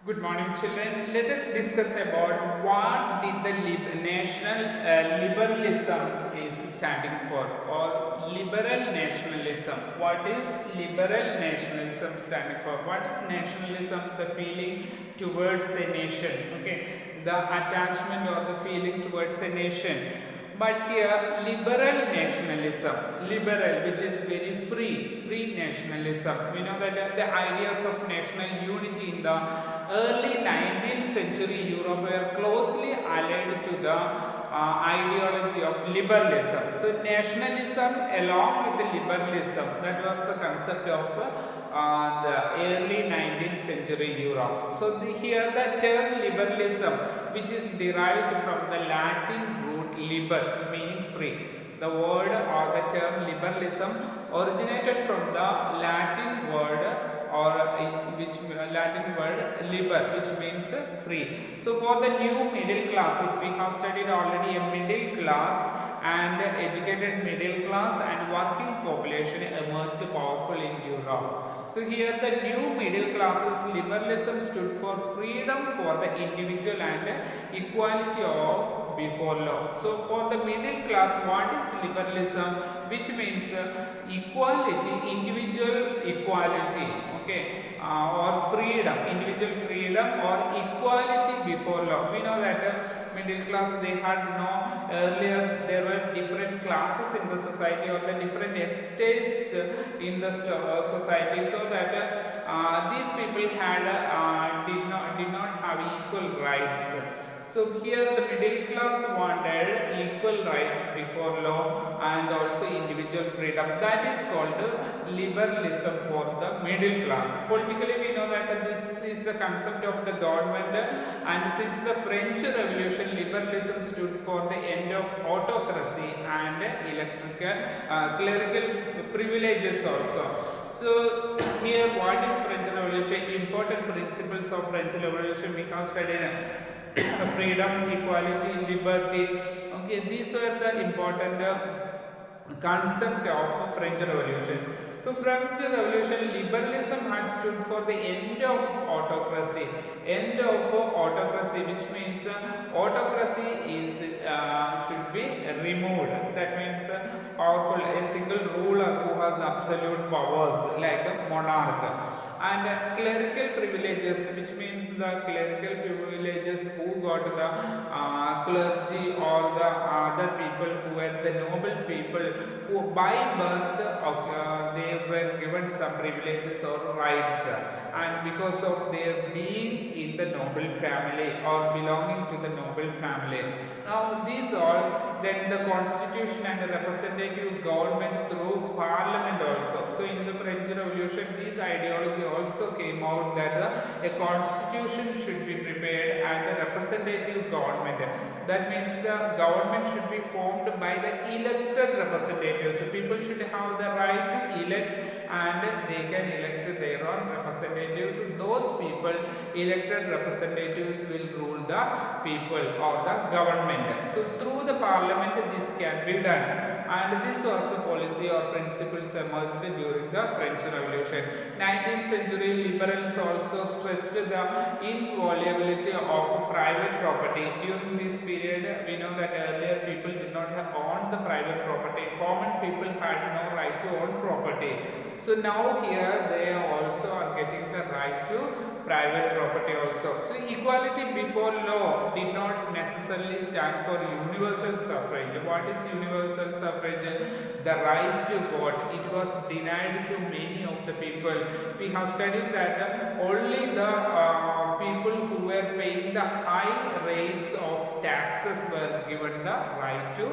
Good morning, children. Let us discuss about what did the national liberalism is standing for, or liberal nationalism. What is liberal nationalism standing for? What is nationalism? The feeling towards a nation. Okay, the attachment or the feeling towards a nation. But here, liberal nationalism, liberal, which is very free nationalism. We know that the ideas of national unity in the early 19th century Europe were closely allied to the ideology of liberalism. So, nationalism along with the liberalism, that was the concept of the early 19th century Europe. So, here the term liberalism, which is derives from the Latin root liber, meaning free. The word or the term liberalism originated from the Latin word or which Latin word liber, which means free. So for the new middle classes, we have studied already a middle class and educated middle class and working population emerged powerful in Europe. So here the new middle classes, liberalism stood for freedom for the individual and equality of before law. So for the middle class, what is liberalism? Which means equality, individual equality, okay, or freedom, individual freedom or equality before law. We know that middle class, they had no, earlier there were different classes in the society or the different estates in the society, so that these people had did not have equal rights. So here the middle class wanted equal rights before law and also individual freedom. That is called liberalism for the middle class. Politically, we know that this is the concept of the government, and since the French Revolution, liberalism stood for the end of autocracy and clerical privileges also. So here, what is French Revolution? Important principles of French Revolution we have studied. Freedom, equality, liberty. Okay, these were the important concept of French Revolution. So French Revolution, liberalism had stood for the end of autocracy. End of autocracy, which means autocracy is should be removed. That means powerful, a single ruler who has absolute powers like a monarch. And clerical privileges, which means the clerical privileges who got the clergy or the other people who were the noble people who by birth they were given some privileges or rights, and because of their being in the noble family or belonging to the noble family. Now these all, then the constitution and the representative government through parliament also. So in the French Revolution, this ideology also came out that a constitution should be prepared and a representative government. That means the government should be formed by the elected representatives. So people should have the right to elect and they can elect their own representatives. Those people, elected representatives, will rule the people or the government. So through the parliament this can be done, and this was the policy or principles emerged during the French Revolution. 19th century liberals also stressed the inviolability of private property. During this period, we know that earlier people did not own the private property. Common people had no right to own property. So now here they also are getting the right to private property also. So equality before law did not necessarily stand for universal suffrage. What is universal suffrage? The right to vote. It was denied to many of the people. We have studied that only the people who were paying the high rates of taxes were given the right to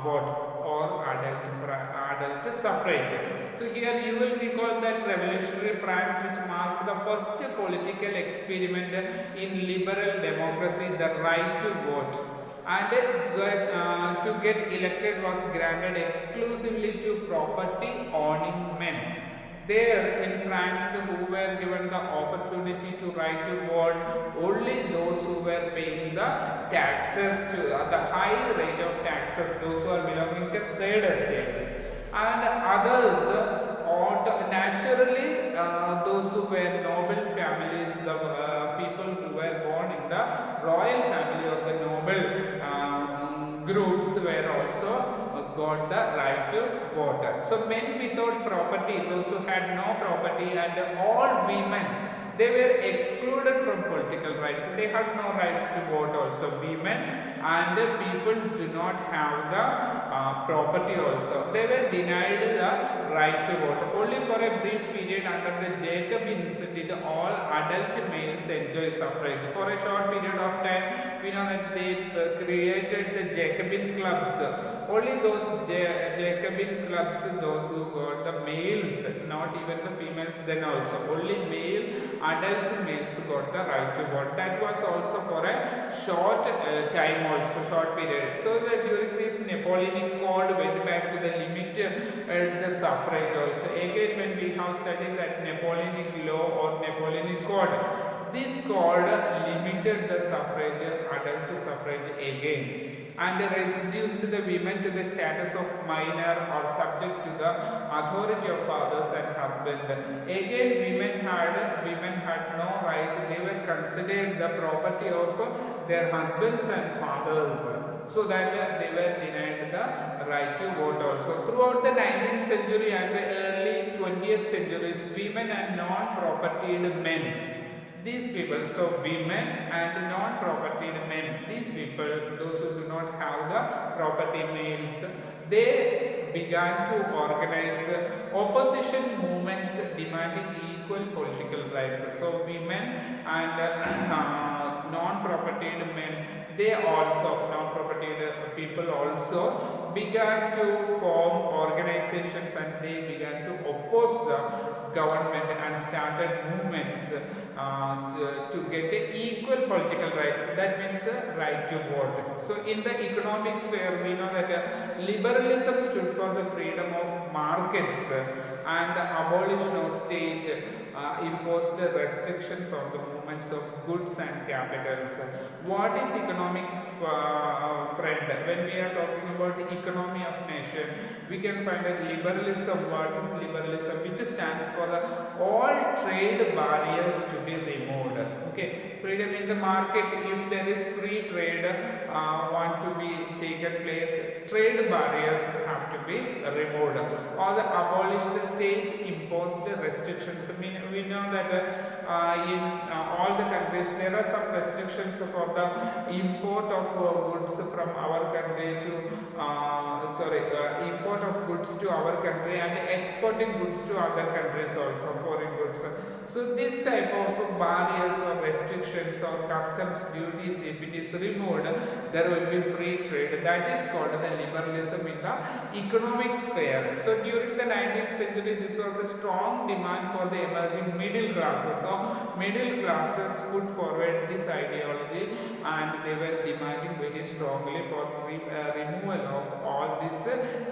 vote or adult suffrage. So here you will recall that revolutionary France, which marked the first political experiment in liberal democracy, the right to vote, and to get elected was granted exclusively to property owning men. There in France, who were given the opportunity to right to vote, only those who were paying the taxes to the high rate of taxes, those who are belonging to third estate, and others naturally those who were noble families, the the royal family or the noble groups were also got the right to vote. So men without property, those who had no property, and all women, they were excluded from political rights. They had no rights to vote also. Women and people do not have the property also. They were denied the right to vote. Only for a brief period under the Jacobins did all adult males enjoy suffrage. For a short period of time, we know that they created the Jacobin clubs. Only those Jacobin clubs, those who got the males, not even the females then also. Only male, adult males got the right to vote. That was also for a short time also, short period. So that during this Napoleonic Code went back to the limit the suffrage also. Again, when we have studied that Napoleonic law or Napoleonic Code, this code limited the suffrage, adult suffrage again, and reduced the women to the status of minor or subject to the authority of fathers and husband. Again, women had no right. They were considered the property of their husbands and fathers, so that they were denied the right to vote also. Throughout the 19th century and the early 20th centuries, women and non-propertied men, these people, so women and non-propertied men, these people, those who do not have the property males, they began to organize opposition movements demanding equal political rights. So women and non-propertied men, they also, non-propertied people also began to form organizations, and they began to oppose the government and started movements to get equal political rights. That means right to vote. So in the economic sphere, we know that liberalism stood for the freedom of markets, and the abolition of state imposed restrictions on the movements of goods and capitals. What is economic friend? When we are talking about economy of nation, we can find that liberalism. What is liberalism? Which stands for all trade barriers to be removed. Okay, freedom in the market. If there is free trade want to be taken place, trade barriers have to be removed, or the abolish the state imposed restrictions. I mean, we know that in all the countries there are some restrictions for the import of goods from our country to import of goods to our country and exporting goods to other countries also, foreign goods. So this type of barriers or restrictions or customs duties, if it is removed, there will be free trade. That is called the liberalism in the economic sphere. So during the 19th century, this was a strong demand for the emerging middle classes. So middle classes put forward this ideology, and they were demanding very strongly for removal of all these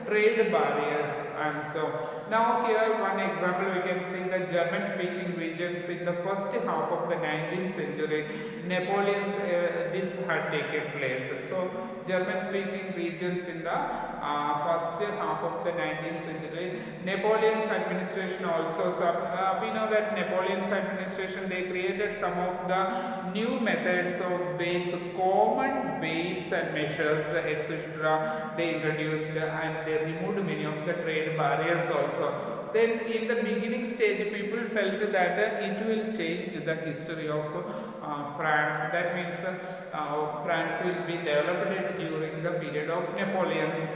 trade barriers. And so now here one example we can see the German speaking regions in the first half of the 19th century. Napoleon's this had taken place. So German speaking regions in the first half of the 19th century. Napoleon's administration also, we know that Napoleon's administration, they created some of the new methods of weights, common weights and measures, etc. they introduced, and they removed many of the trade barriers also. Then in the beginning stage, people felt that it will change the history of France. That means France will be developed during the period of Napoleon.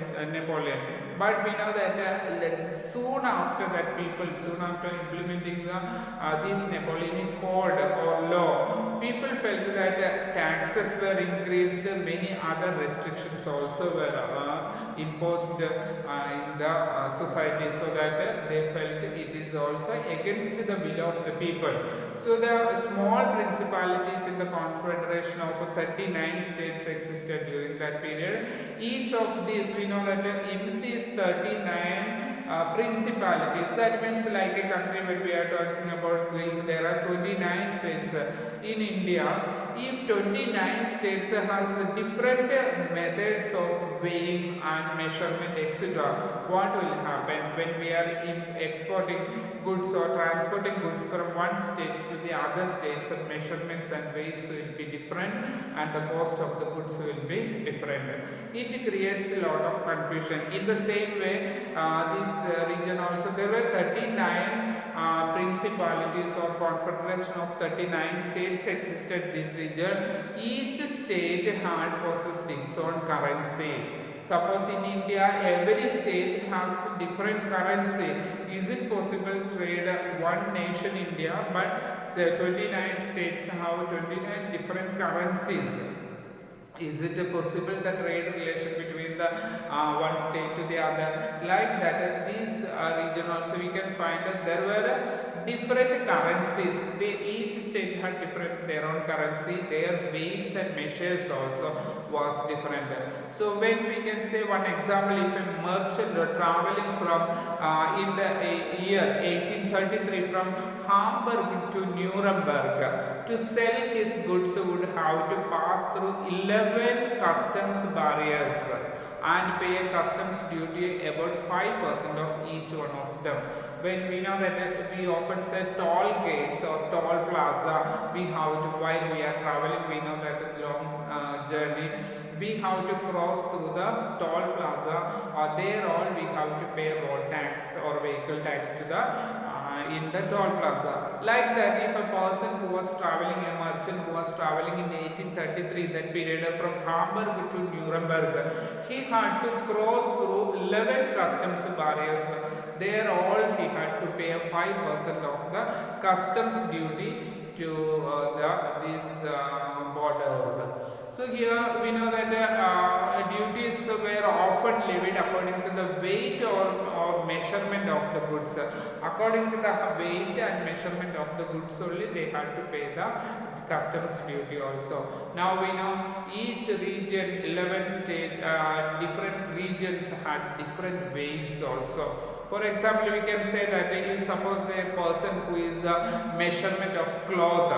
But we know that soon after implementing this Napoleonic Code or law, people felt that taxes were increased, many other restrictions also were imposed in the society, so that they felt it is also against the will of the people. So there are small principalities in the confederation of 39 states existed during that period. Each of these, we know that in these 39 principalities, that means like a country where we are talking about, if there are 29 states, in India, if 29 states has different methods of weighing and measurement, etc., what will happen when we are exporting goods or transporting goods from one state to the other states? The measurements and weights will be different and the cost of the goods will be different. It creates a lot of confusion. In the same way, this region also, there were 39 principalities or confederation of 39 states existed this region. Each state had possessed its own currency. Suppose in India, every state has different currency. Is it possible to trade one nation India, but the 29 states have 29 different currencies? Is it possible the trade relation between the one state to the other? Like that, this region also we can find that there were different currencies. Each state had different their own currency. Their weights and measures also was different. So when we can say one example, if a merchant traveling from in the year 1833 from Hamburg to Nuremberg to sell his goods would have to pass through 11 customs barriers and pay a customs duty about 5% of each one of them. When we know that we often say toll gates or toll plaza, we have to, while we are traveling, we know that long journey, we have to cross through the toll plaza, or there all we have to pay road tax or vehicle tax to the in the toll plaza. Like that, if a person who was traveling, a merchant who was traveling in 1833, that period from Hamburg to Nuremberg, he had to cross through 11 customs barriers. There all he had to pay a 5% of the customs duty to these borders. So here we know that duties were often levied according to the weight or measurement of the goods. According to the weight and measurement of the goods only they had to pay the customs duty also. Now we know each region, 11 state, different regions had different weights also. For example, we can say that if suppose a person who is the measurement of cloth,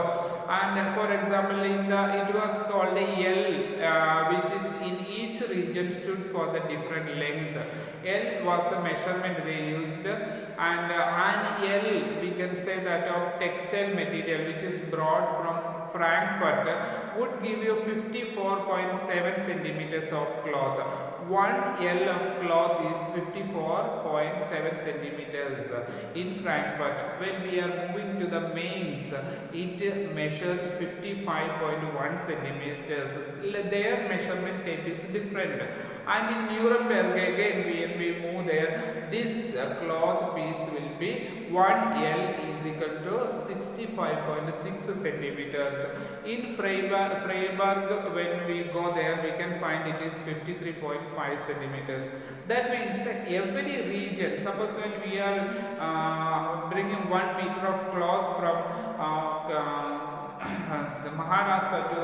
and for example it was called a L, which is in each region stood for the different length. L was a measurement they used, and an L we can say that of textile material which is brought from Frankfurt would give you 54.7 centimeters of cloth. 1 L of cloth is 54.7 centimeters in Frankfurt. When we are moving to the mains, it measures 55.1 centimeters. Their measurement tape is different. And in Nuremberg again, when we move there, this cloth piece will be 1 L is equal to 65.6 centimeters. In Freiburg, when we go there, we can find it is 53.5 centimeters. That means that every region, suppose when we are bringing 1 meter of cloth from the Maharashtra to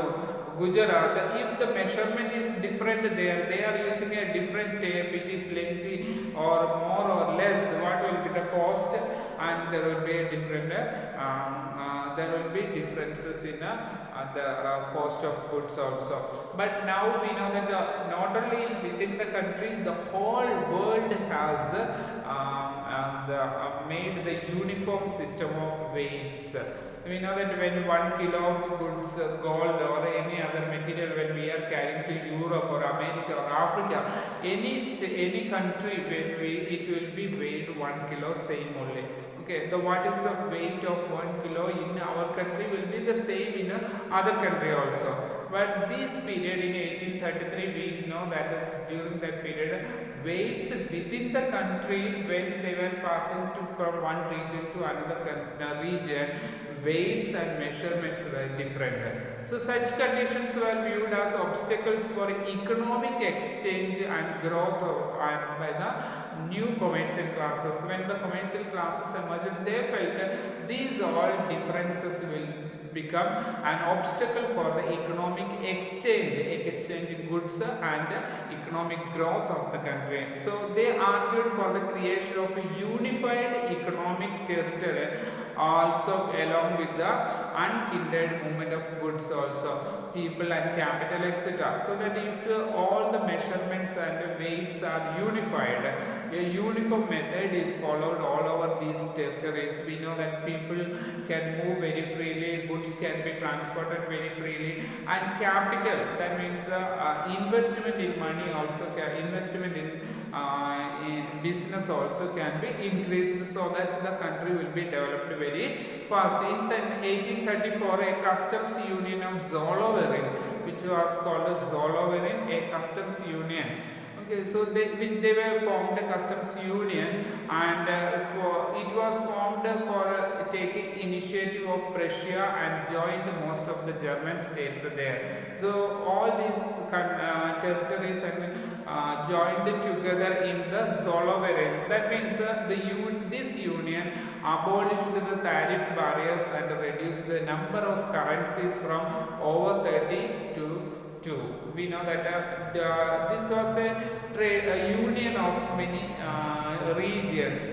Gujarat, if the measurement is different there, they are using a different tape, it is lengthy or more or less, what will be the cost, and there will be a different there will be differences in the cost of goods also. But now we know that not only within the country, the whole world has made the uniform system of weights. We know that when 1 kilo of goods, gold or any other material, when we are carrying to Europe or America or Africa, any country, when it will be weighed 1 kilo same only. Okay, what is the weight of 1 kilo in our country will be the same in other country also. But this period in 1833, we know that during that period, weights within the country, when they were passing from one region to another region, weights and measurements were different. So such conditions were viewed as obstacles for economic exchange and growth by the new commercial classes. When the commercial classes emerged, they felt these all differences will become an obstacle for the economic exchanging goods and economic growth of the country. So they argued for the creation of a unified economic territory also along with the unhindered movement of goods also, people and capital, etc. So that if all the measurements and weights are unified, a uniform method is followed all over these territories. We know that people can move very freely, goods can be transported very freely, and capital, that means the investment in money also, investment in business also can be increased, so that the country will be developed very fast. In 1834, a customs union of Zoloverin, which was called Zoloverin, a customs union. Okay, so they were formed a customs union, and it was formed for taking initiative of Prussia and joined most of the German states there. So all these territories and joined together in the Zoloverin. That means this union abolished the tariff barriers and reduced the number of currencies from over 30 to 2. We know that this was a union of many regions.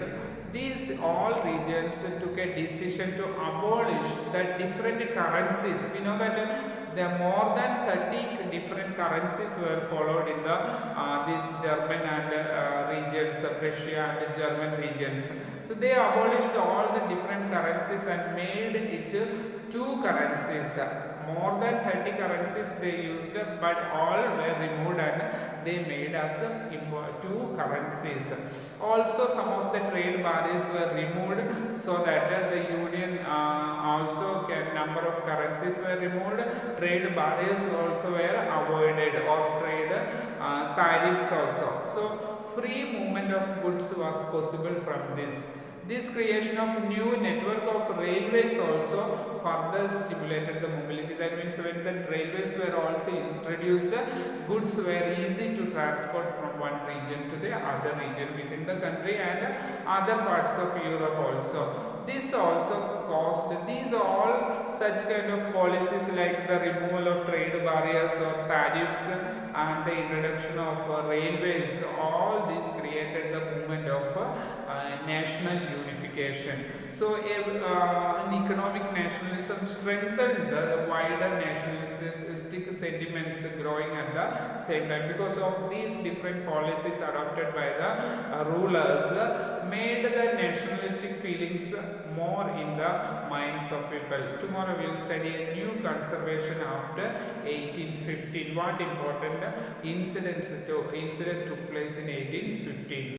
These all regions took a decision to abolish the different currencies. We know that there more than 30 different currencies were followed in the these German and regions, Prussia and German regions. So they abolished all the different currencies and made it two currencies. More than 30 currencies they used, but all were removed and they made as two currencies. Also, some of the trade barriers were removed, so that the union also number of currencies were removed. Trade barriers also were avoided, or trade tariffs also. So free movement of goods was possible from this. This creation of new network of railways also further stimulated the mobility. That means when the railways were also introduced, goods were easy to transport from one region to the other region within the country and other parts of Europe also. This also caused, these all such kind of policies like the removal of trade barriers or tariffs and the introduction of railways, all this created the movement of national unification. So an economic nationalism strengthened the wider nationalistic sentiments growing at the same time, because of these different policies adopted by the rulers made the nationalistic feelings more in the minds of people. Tomorrow we will study a new conservation after 1815. What important incident took place in 1815.